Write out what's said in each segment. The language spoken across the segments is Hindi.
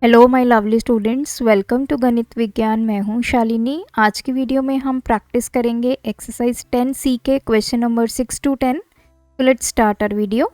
Hello my lovely students, welcome to Ganit Vigyan. मैं हूं शालिनी। आज की वीडियो में हम प्रैक्टिस करेंगे एक्सरसाइज 10C के क्वेश्चन नंबर 6 to 10। तो let's start our video.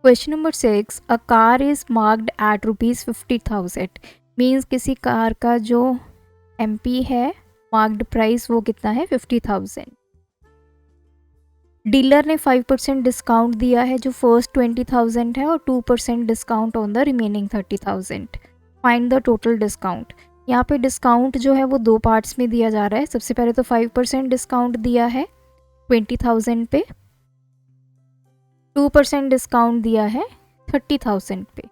Question number 6, a car is marked at ₹50,000। Means किसी कार का जो MP है, मार्क्ड प्राइस वो कितना है 50,000। डीलर ने 5% डिस्काउंट दिया है जो फर्स्ट 20,000 है और 2% discount on the remaining 30,000। Find the total discount. यहाँ पे डिस्काउंट जो है वो दो पार्ट्स में दिया जा रहा है। सबसे पहले तो 5% डिस्काउंट दिया है 20,000 पे, 2% डिस्काउंट दिया है 30,000 पे।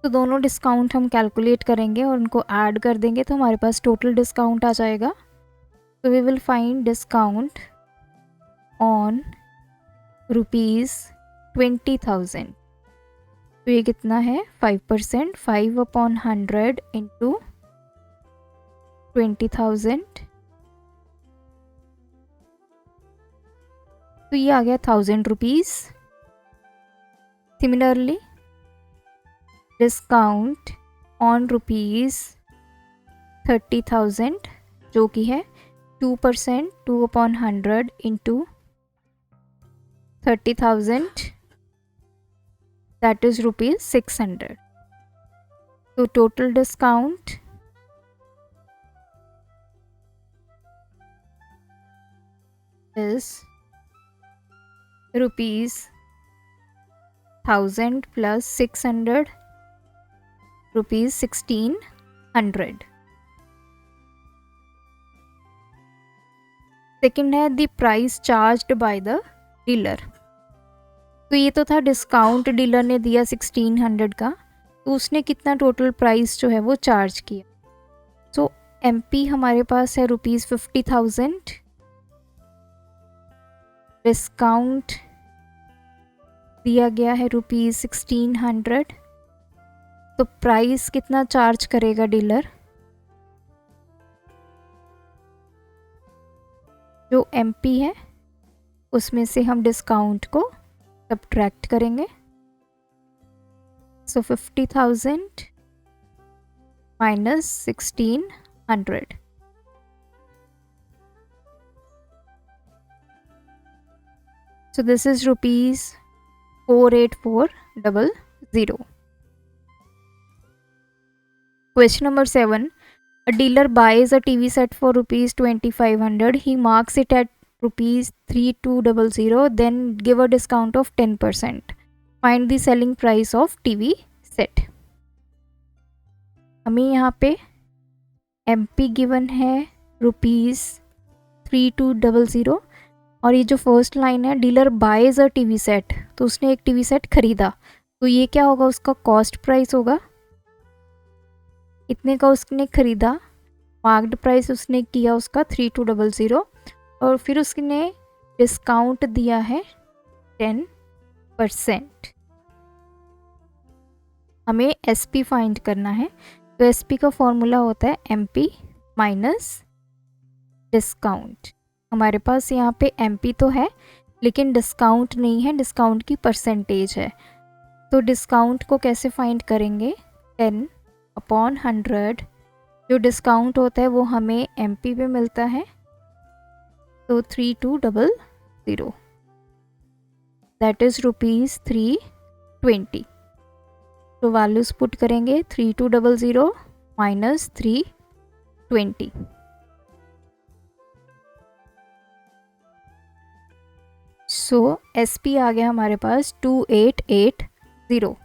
तो दोनों डिस्काउंट हम कैलकुलेट करेंगे और उनको ऐड कर देंगे तो हमारे पास टोटल डिस्काउंट आ जाएगा। तो we will find discount on ₹20,000। तो ये कितना है 5%, 5/100 इंटू 20,000। तो ये आ गया ₹1,000। सिमिलरली डिस्काउंट ऑन ₹30,000 जो कि है 2%, 2/100 इंटू 30,000, that is ₹600। तो total discount is ₹1,000 plus 600, ₹1,600। Second है the price charged by the dealer. तो ये तो था डिस्काउंट डीलर ने दिया 1,600 का, तो उसने कितना टोटल प्राइस जो है वो चार्ज किया। तो MP हमारे पास है ₹50,000, डिस्काउंट दिया गया है ₹1,600। तो प्राइस कितना चार्ज करेगा डीलर, जो MP है उसमें से हम डिस्काउंट को सब्ट्रैक्ट करेंगे। सो 50,000 minus 1,600। So this is ₹48400। Question number 7. A dealer buys a TV set for ₹2,500. He marks it at ₹3,200. Then give a discount of 10%. Find the selling price of TV set. हमें यहाँ पे MP गिवन है ₹3,200 और ये जो फर्स्ट लाइन है dealer buys a TV set, तो उसने एक टीवी सेट खरीदा। तो ये क्या होगा, उसका कॉस्ट प्राइस होगा, इतने का उसने खरीदा। मार्क्ड प्राइस उसने किया उसका 3,200 और फिर उसने डिस्काउंट दिया है 10%। हमें SP फाइंड करना है। तो SP का फॉर्मूला होता है MP माइनस डिस्काउंट। हमारे पास यहाँ पे MP तो है लेकिन डिस्काउंट नहीं है, डिस्काउंट की परसेंटेज है। तो डिस्काउंट को कैसे फाइंड करेंगे, 10/100 जो डिस्काउंट होता है वो हमें MP पे मिलता है, तो 3,200, दैट इज ₹320। तो वैल्यूज पुट करेंगे 3,200 माइनस 320। सो SP आ गया हमारे पास 2,880।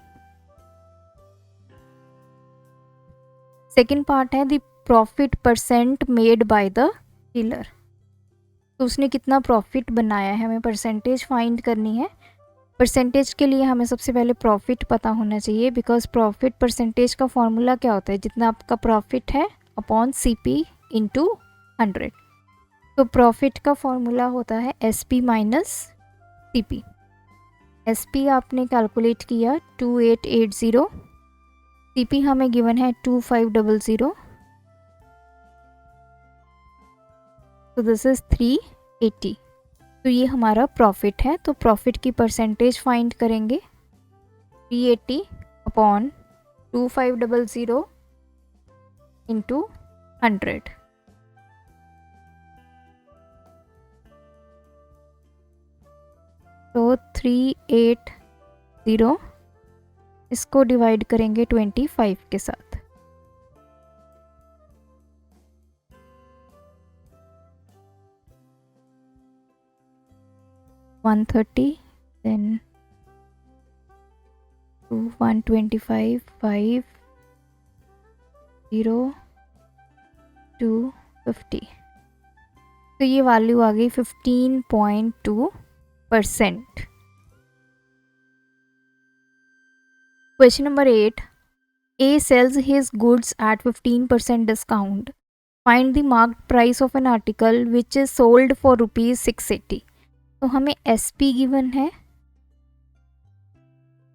सेकेंड पार्ट है the profit percent made by the dealer. तो उसने कितना प्रॉफिट बनाया है, हमें परसेंटेज फाइंड करनी है। परसेंटेज के लिए हमें सबसे पहले प्रॉफिट पता होना चाहिए, बिकॉज प्रॉफिट परसेंटेज का फॉर्मूला क्या होता है, जितना आपका प्रॉफिट है अपॉन CP इंटू 100। तो प्रॉफिट का फॉर्मूला होता है SP माइनस CP। SP आपने कैलकुलेट किया 2,880, CP हमें गिवन है 2,500, तो दिस इज 380। तो ये हमारा प्रॉफिट है। तो प्रॉफिट की परसेंटेज फाइंड करेंगे 380 अपॉन 2500 इंटू 100, तो 380, इसको डिवाइड करेंगे 25 के साथ। $130, then 125, 5, 0, 250, तो ये वैल्यू आ गई 15.2%। Question number 8. A sells his goods at 15% discount. Find the marked price of an article which is sold for rupees 680. तो हमें SP गिवन है,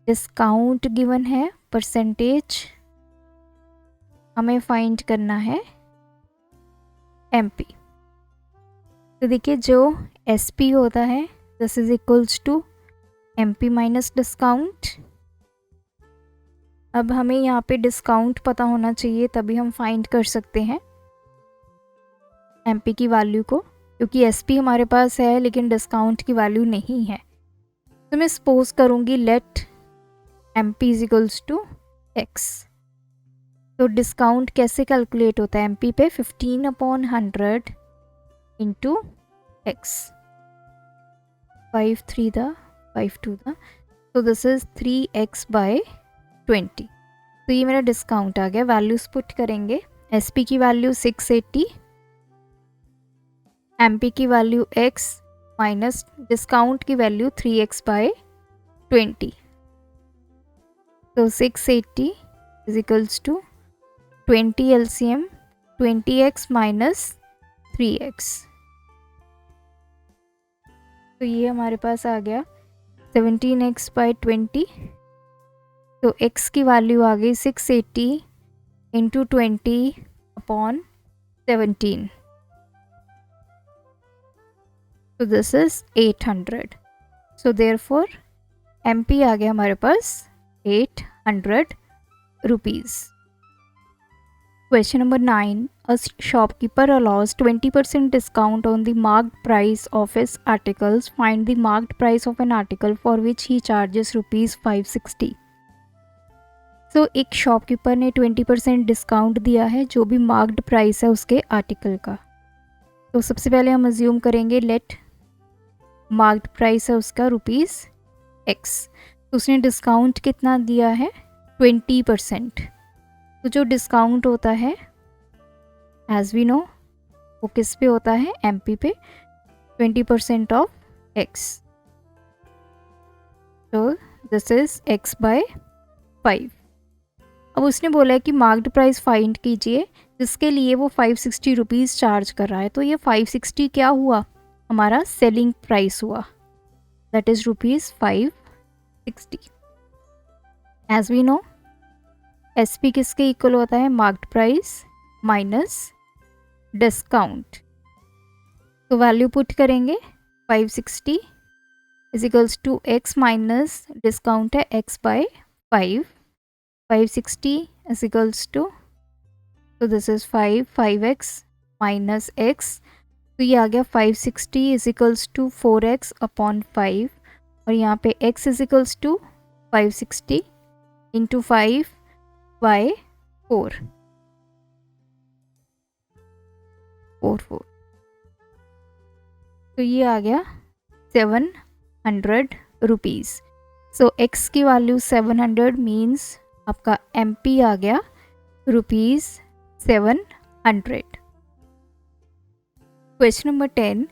डिस्काउंट गिवन है, परसेंटेज हमें फाइंड करना है MP। तो देखिए जो SP होता है this is equals to MP minus discount. अब हमें यहाँ पे डिस्काउंट पता होना चाहिए तभी हम फाइंड कर सकते हैं MP की वैल्यू को, क्योंकि SP हमारे पास है लेकिन डिस्काउंट की वैल्यू नहीं है। तो मैं सपोज करूँगी let MP is equals to X। तो डिस्काउंट कैसे कैलकुलेट होता है MP पे 15/100 इंटू X, 5 3 दा 5 2 दा, तो दिस इज 3x/20। तो ये मेरा डिस्काउंट आ गया। वैल्यूज पुट करेंगे, SP की वैल्यू 680, MP की वैल्यू X माइनस डिस्काउंट की वैल्यू 3x/20, तो 680 is equals to 20 LCM 20x minus 3x, तो ये हमारे पास आ गया 17x/20। तो x की वैल्यू आ गई 680 इंटू 20/17, तो this is 800। So therefore MP आ गया हमारे पास 800 rupees. Question number 9. A shopkeeper allows 20% discount on the marked price of his articles. Find the marked price of an article for which he charges rupees 560. So एक शॉपकीपर ने 20% डिस्काउंट दिया है जो भी मार्क्ड प्राइस है उसके आर्टिकल का। तो सबसे पहले हम अज्यूम करेंगे लेट मार्क्ड प्राइस है उसका रुपीज़ X, तो उसने डिस्काउंट कितना दिया है 20%। तो जो डिस्काउंट होता है एज वी नो वो किस पे होता है MP पे, 20% ऑफ X, तो दिस इज X/5। अब उसने बोला है कि मार्क्ड प्राइस फाइंड कीजिए जिसके लिए वो 560 रुपीज़ चार्ज कर रहा है। तो ये 560 क्या हुआ, हमारा सेलिंग प्राइस हुआ, that is rupees 560। As we know SP किसके इक्वल होता है, मार्क्ड प्राइस माइनस डिस्काउंट। तो वैल्यू पुट करेंगे 560 is equals to X minus discount है X/5, 560 इज इक्वल्स टू, तो this is 5x minus X, तो ये आ गया 560 इज इक्वल्स टू 4x/5, और यहाँ पे X is equals to 560 into 5/4, 4 तो ये आ गया 700 रुपीज़। सो X की वैल्यू 700 मीन्स आपका MP आ गया rupees 700। Question number 10.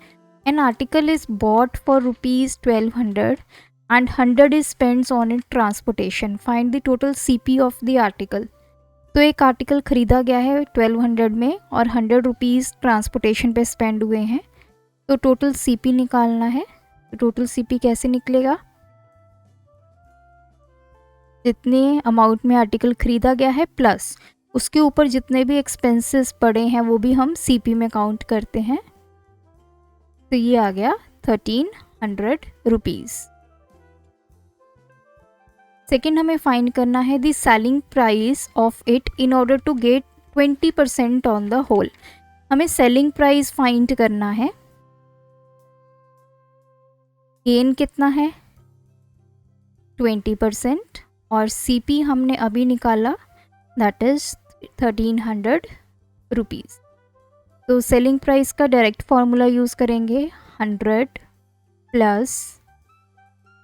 An article is bought for rupees 1200 and 100 is spent on its transportation. Find the total CP of the article. तो एक आर्टिकल ख़रीदा गया है 1200 में और 100 रुपीज़ ट्रांसपोर्टेशन पे स्पेंड हुए हैं, तो टोटल CP निकालना है। तो टोटल CP कैसे निकलेगा, जितने अमाउंट में आर्टिकल ख़रीदा गया है प्लस उसके ऊपर जितने भी एक्सपेंसेस पड़े हैं वो भी हम CP में काउंट करते हैं। तो ये आ गया 1300 रुपीज़। सेकेंड हमें फाइंड करना है the selling price of it in order to get 20% on the whole. हमें सेलिंग प्राइस फाइंड करना है। गेन कितना है 20% और सीपी हमने अभी निकाला दैट इज 1300 रुपीज़। तो सेलिंग प्राइस का डायरेक्ट फार्मूला यूज़ करेंगे 100 plus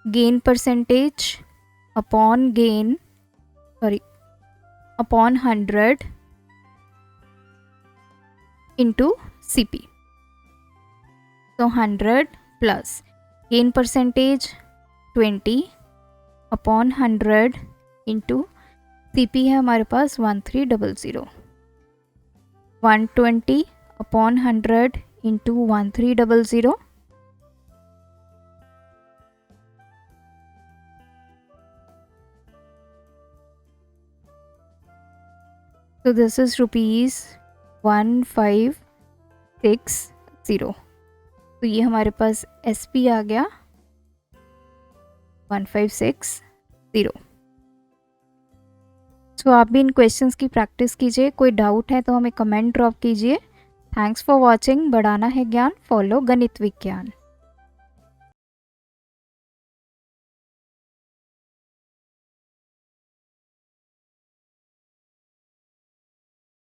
gain percentage upon 100 into CP। तो 100 plus gain percentage 20 upon 100 into CP है हमारे पास 1300। 120 अपॉन 100 इंटू 1300 तो दिस इज रुपीज़ 1560। तो ये हमारे पास SP आ गया 1560। तो आप भी इन क्वेश्चंस की प्रैक्टिस कीजिए। कोई डाउट है तो हमें कमेंट ड्रॉप कीजिए। Thanks for watching. बढ़ाना है ज्ञान, फॉलो गणित विज्ञान।